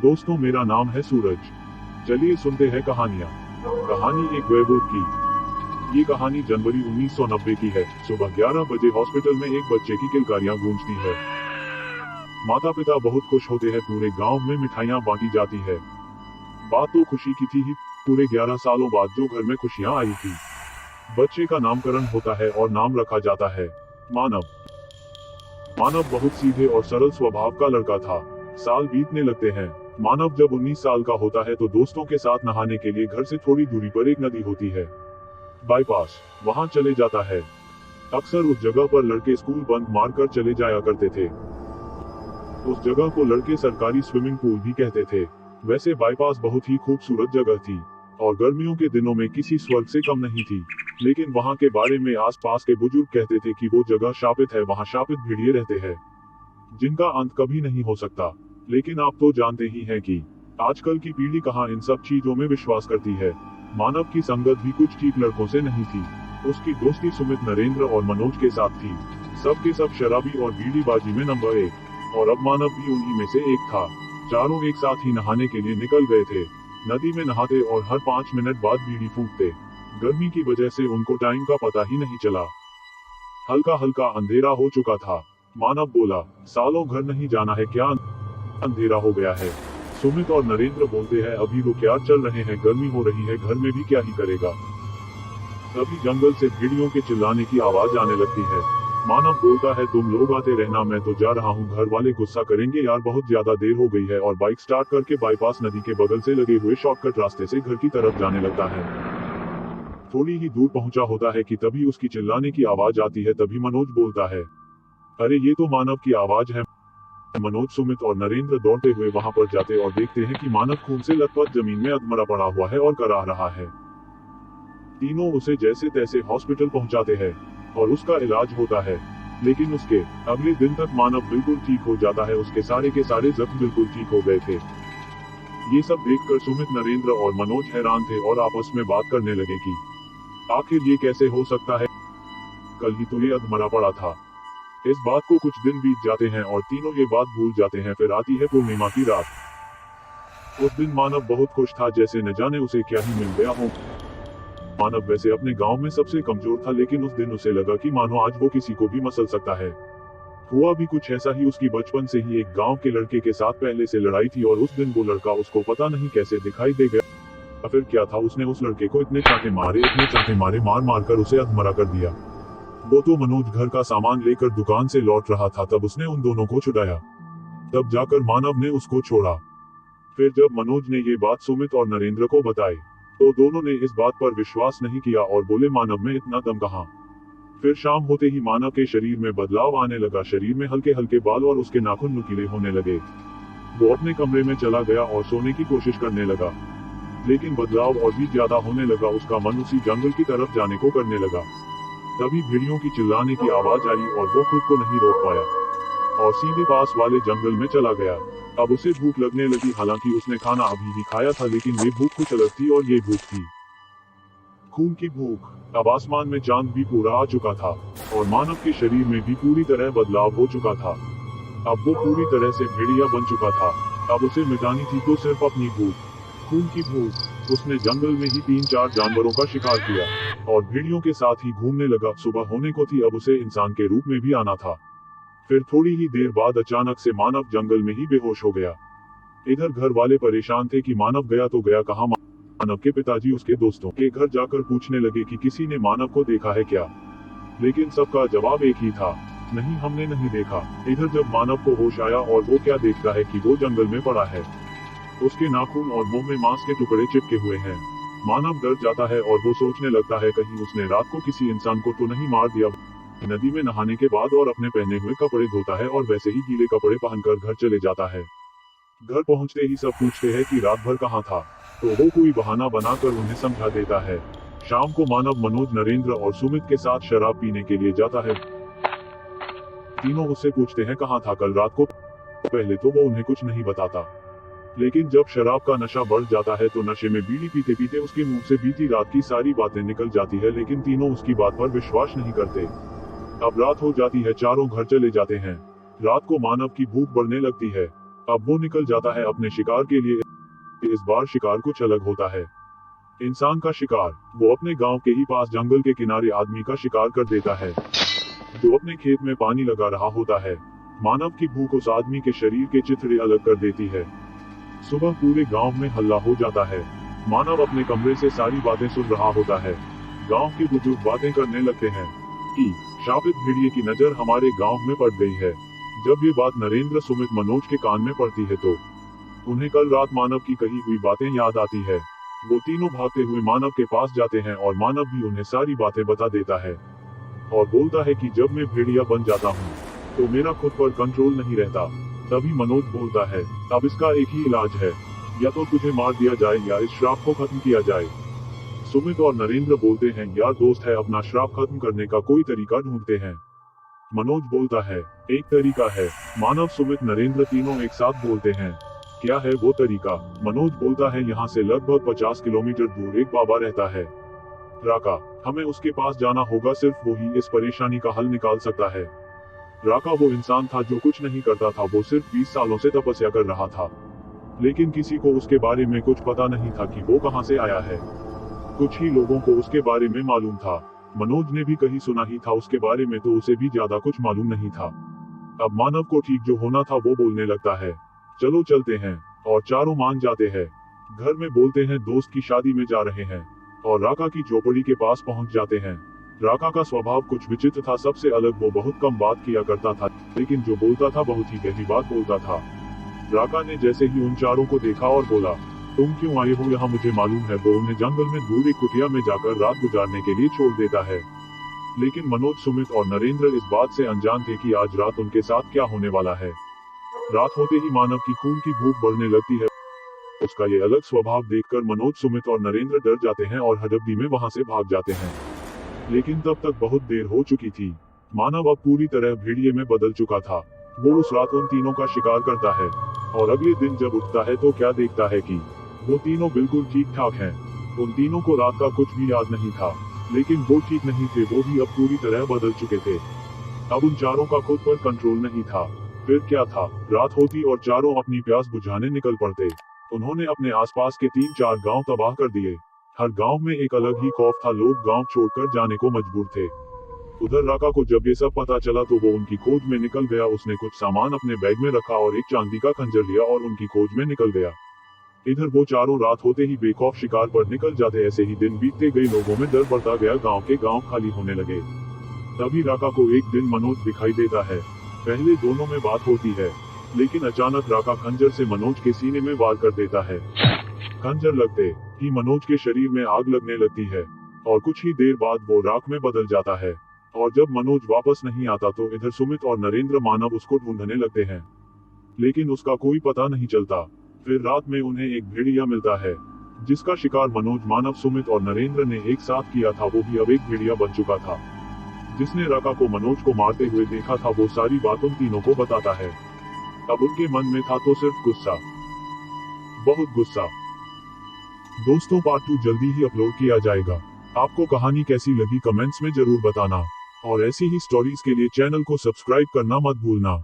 दोस्तों, मेरा नाम है सूरज। चलिए सुनते हैं कहानियाँ। कहानी एक वेयरवुल्फ की। ये कहानी जनवरी 1990 की है। सुबह 11 बजे हॉस्पिटल में एक बच्चे की किलकारियां गूंजती है। माता पिता बहुत खुश होते हैं। पूरे गांव में मिठाइयां बांटी जाती है। बात तो खुशी की थी ही। पूरे 11 सालों बाद जो घर में खुशियां आई थी। बच्चे का नामकरण होता है और नाम रखा जाता है मानव। मानव बहुत सीधे और सरल स्वभाव का लड़का था। साल बीतने लगते हैं। मानव जब 19 साल का होता है तो दोस्तों के साथ नहाने के लिए घर से थोड़ी दूरी पर एक नदी होती है, बाईपास, वहां चले जाता है। अक्सर उस जगह पर लड़के स्कूल बंक मारकर चले जाया करते थे। उस जगह को लड़के सरकारी स्विमिंग पूल भी कहते थे। वैसे बाईपास बहुत ही खूबसूरत जगह थी और गर्मियों के दिनों में किसी स्वर्ग से कम नहीं थी। लेकिन वहां के बारे में आसपास के बुजुर्ग कहते थे कि वो जगह शापित है। वहां शापित भेड़िए रहते हैं जिनका अंत कभी नहीं हो सकता। लेकिन आप तो जानते ही हैं कि आजकल की पीढ़ी कहाँ इन सब चीजों में विश्वास करती है। मानव की संगत भी कुछ ठीक लड़कों से नहीं थी। उसकी दोस्ती सुमित, नरेंद्र और मनोज के साथ थी। सबके सब शराबी और बीड़ीबाजी में नंबर 1, और अब मानव भी उन्हीं में से एक था। चारों एक साथ ही नहाने के लिए निकल गए थे। नदी में नहाते और हर 5 मिनट बाद बीड़ी फूंकते। गर्मी की वजह से उनको टाइम का पता ही नहीं चला। हल्का हल्का अंधेरा हो चुका था। मानव बोला, सालों घर नहीं जाना है क्या? अंधेरा हो गया है। सुमित और नरेंद्र बोलते हैं, अभी रुक यार, चल रहे हैं, गर्मी हो रही है, घर में भी क्या ही करेगा। तभी जंगल से भेड़ियों के चिल्लाने की आवाज आने लगती है। मानव बोलता है, तुम लोग आते रहना, मैं तो जा रहा हूँ। घर वाले गुस्सा करेंगे यार, बहुत ज्यादा देर हो गई है। और बाइक स्टार्ट करके बाईपास नदी के बगल से लगे हुए शॉर्टकट रास्ते से घर की तरफ जाने लगता है। थोड़ी ही दूर पहुंचा होता है कि तभी उसकी चिल्लाने की आवाज आती है। तभी मनोज बोलता है, अरे ये तो मानव की आवाज है। मनोज, सुमित और नरेंद्र दौड़ते हुए वहां पर जाते और देखते हैं कि मानव खून से लथपथ जमीन में अधमरा पड़ा हुआ है और कराह रहा है। तीनों उसे जैसे तैसे हॉस्पिटल पहुंचाते हैं और उसका इलाज होता है। लेकिन उसके अगले दिन तक मानव बिल्कुल ठीक हो जाता है। उसके सारे के सारे जख्म बिल्कुल ठीक हो गए थे। ये सब देखकर सुमित, नरेंद्र और मनोज हैरान थे और आपस में बात करने लगे कि आखिर ये कैसे हो सकता है, कल ही तो ये अधमरा पड़ा था। इस बात को कुछ दिन बीत जाते हैं और तीनों ये बात भूल जाते हैं। फिर आती है पूर्णिमा की रात। उस दिन मानव बहुत खुश था, जैसे न जाने उसे क्या ही मिल गया हो। मानव वैसे अपने गांव में सबसे कमजोर था, लेकिन उस दिन उसे लगा कि मानो आज वो किसी को भी मसल सकता है। हुआ भी कुछ ऐसा ही। उसकी बचपन से ही एक गांव के लड़के के साथ पहले से लड़ाई थी और उस दिन वो लड़का उसको पता नहीं कैसे दिखाई दे गया। फिर क्या था, उसने उस लड़के को इतने चांटे मारे, मार मार कर उसे अधमरा कर दिया। वो तो मनोज घर का सामान लेकर दुकान से लौट रहा था, तब उसने उन दोनों को छुड़ाया। तब जाकर मानव ने उसको छोड़ा। फिर जब मनोज ने ये बात सुमित और नरेंद्र को बताई तो दोनों ने इस बात पर विश्वास नहीं किया और बोले, मानव में इतना दम कहाँ। फिर शाम होते ही मानव के शरीर में बदलाव आने लगा। शरीर में हल्के हल्के बाल और उसके नाखून नुकीले होने लगे। वो अपने कमरे में चला गया और सोने की कोशिश करने लगा। लेकिन बदलाव और भी ज्यादा होने लगा। उसका मन उसी जंगल की तरफ जाने को करने लगा। तभी भेड़ियों की चिल्लाने की आवाज आई और वो खुद को नहीं रोक पाया और सीधे पास वाले जंगल में चला गया। अब उसे भूख लगने लगी। हालांकि उसने खाना अभी ही खाया था, लेकिन ये भूख कुछ अलग थी और ये भूख थी खून की भूख। अब आसमान में चांद भी पूरा आ चुका था और मानव के शरीर में भी पूरी तरह बदलाव हो चुका था। अब वो पूरी तरह से भेड़िया बन चुका था। अब उसे मिटानी थी तो सिर्फ अपनी भूख, खून की भूख। उसने जंगल में ही 3-4 जानवरों का शिकार किया और भेड़ियों के साथ ही घूमने लगा। सुबह होने को थी, अब उसे इंसान के रूप में भी आना था। फिर थोड़ी ही देर बाद अचानक से मानव जंगल में ही बेहोश हो गया। इधर घर वाले परेशान थे कि मानव गया तो गया कहाँ। मानव के पिताजी उसके दोस्तों के घर जाकर पूछने लगे कि किसी ने मानव को देखा है क्या, लेकिन सबका जवाब एक ही था, नहीं, हमने नहीं देखा। इधर जब मानव को होश आया और वो क्या देखता है कि वो जंगल में पड़ा है। उसके नाखून और मुंह में मांस के टुकड़े चिपके हुए हैं। मानव डर जाता है और वो सोचने लगता है, कहीं उसने रात को किसी इंसान को तो नहीं मार दिया। नदी में नहाने के बाद और अपने पहने हुए कपड़े धोता है और वैसे ही गीले कपड़े पहनकर घर चले जाता है। घर पहुंचते ही सब पूछते हैं कि रात भर कहाँ था, तो वो कोई बहाना बनाकर उन्हें समझा देता है। शाम को मानव मनोज, नरेंद्र और सुमित के साथ शराब पीने के लिए जाता है। तीनों उससे पूछते हैं कहाँ था कल रात को। पहले तो वो उन्हें कुछ नहीं बताता, लेकिन जब शराब का नशा बढ़ जाता है तो नशे में बीड़ी पीते पीते उसके मुंह से बीती रात की सारी बातें निकल जाती है। लेकिन तीनों उसकी बात पर विश्वास नहीं करते। अब रात हो जाती है, चारों घर चले जाते हैं। रात को मानव की भूख बढ़ने लगती है। अब वो निकल जाता है अपने शिकार के लिए। इस बार शिकार कुछ अलग होता है। इंसान का शिकार। वो अपने गांव के ही पास जंगल के किनारे आदमी का शिकार कर देता है, जो अपने खेत में पानी लगा रहा होता है। मानव की भूख उस आदमी के शरीर के चिथड़े अलग कर देती है। सुबह पूरे गांव में हल्ला हो जाता है। मानव अपने कमरे से सारी बातें सुन रहा होता है। गांव के बुजुर्ग बातें करने लगते हैं कि शापित भेड़िए की नजर हमारे गांव में पड़ गई है। जब ये बात नरेंद्र, सुमित, मनोज के कान में पड़ती है तो उन्हें कल रात मानव की कही हुई बातें याद आती है। वो तीनों भागते हुए मानव के पास जाते हैं और मानव भी उन्हें सारी बातें बता देता है और बोलता है कि जब मैं भेड़िया बन जाता हूँ तो मेरा खुद पर कंट्रोल नहीं रहता। तभी मनोज बोलता है, अब इसका एक ही इलाज है, या तो तुझे मार दिया जाए या इस श्राप को खत्म किया जाए। सुमित और नरेंद्र बोलते हैं, यार दोस्त है, अपना श्राप खत्म करने का कोई तरीका ढूंढते हैं। मनोज बोलता है, एक तरीका है। मानव, सुमित, नरेंद्र तीनों एक साथ बोलते हैं, क्या है वो तरीका? मनोज बोलता है, यहाँ से लगभग 50 किलोमीटर दूर एक बाबा रहता है, राका। हमें उसके पास जाना होगा, सिर्फ वो ही इस परेशानी का हल निकाल सकता है। राका वो इंसान था जो कुछ नहीं करता था, वो सिर्फ 20 सालों से तपस्या कर रहा था, लेकिन किसी को उसके बारे में कुछ पता नहीं था कि वो कहाँ से आया है। कुछ ही लोगों को उसके बारे में मालूम था। मनोज ने भी कहीं सुना ही था उसके बारे में, तो उसे भी ज्यादा कुछ मालूम नहीं था। अब मानव को ठीक जो होना था वो बोलने लगता है, चलो चलते हैं, और चारों मान जाते हैं। घर में बोलते हैं दोस्त की शादी में जा रहे हैं, और राका की झोपड़ी के पास पहुंच जाते हैं। राका का स्वभाव कुछ विचित्र था, सबसे अलग वो बहुत कम बात किया करता था, लेकिन जो बोलता था बहुत ही गहरी बात बोलता था। राका ने जैसे ही उन चारों को देखा और बोला, तुम क्यों आए हो यहाँ, मुझे मालूम है। वो उन्हें जंगल में दूर एक कुटिया में जाकर रात गुजारने के लिए छोड़ देता है। लेकिन मनोज, सुमित और नरेंद्र इस बात से अनजान थे कि आज रात उनके साथ क्या होने वाला है। रात होते ही मानव की खून की भूख बढ़ने लगती है। उसका ये अलग स्वभाव देखकर मनोज, सुमित और नरेंद्र डर जाते हैं और हड़बड़ी में वहां से भाग जाते हैं। लेकिन तब तक बहुत देर हो चुकी थी। मानव अब पूरी तरह भेड़िए में बदल चुका था। वो उस रात उन तीनों का शिकार करता है, और अगले दिन जब उठता है तो क्या देखता है कि वो तीनों बिल्कुल ठीक ठाक हैं। उन तीनों को रात का कुछ भी याद नहीं था, लेकिन वो ठीक नहीं थे, वो भी अब पूरी तरह बदल चुके थे। अब उन चारों का खुद पर कंट्रोल नहीं था। फिर क्या था, रात होती और चारों अपनी प्यास बुझाने निकल पड़ते। उन्होंने अपने आसपास के 3-4 गांव तबाह कर दिए। हर गांव में एक अलग ही खौफ था, लोग गांव छोड़कर जाने को मजबूर थे। उधर राका को जब ये सब पता चला तो वो उनकी खोज में निकल गया। उसने कुछ सामान अपने बैग में रखा और एक चांदी का खंजर लिया और उनकी खोज में निकल गया। इधर वो चारों रात होते ही बेखौफ शिकार पर निकल जाते। ऐसे ही दिन बीतते गए, लोगों में डर बढ़ता गया, गांव के गांव खाली होने लगे। तभी राका को एक दिन मनोज दिखाई देता है। पहले दोनों में बात होती है, लेकिन अचानक राका खंजर से मनोज के सीने में वार कर देता है। खंजर लगते ही मनोज के शरीर में आग लगने लगती है, और कुछ ही देर बाद वो राख में बदल जाता है। और जब मनोज वापस नहीं आता तो इधर सुमित और नरेंद्र, मानव उसको ढूंढने लगते हैं, लेकिन उसका कोई पता नहीं चलता। फिर रात में उन्हें एक भेड़िया मिलता है, जिसका शिकार मनोज, मानव, सुमित और नरेंद्र ने एक साथ किया था। वो भी अब एक भेड़िया बन चुका था। जिसने राका को मनोज को मारते हुए देखा था, वो सारी बात उन तीनों को बताता है। अब उनके मन में था तो सिर्फ गुस्सा, बहुत गुस्सा। दोस्तों, पार्ट 2 जल्दी ही अपलोड किया जाएगा। आपको कहानी कैसी लगी कमेंट्स में जरूर बताना, और ऐसी ही स्टोरीज के लिए चैनल को सब्सक्राइब करना मत भूलना।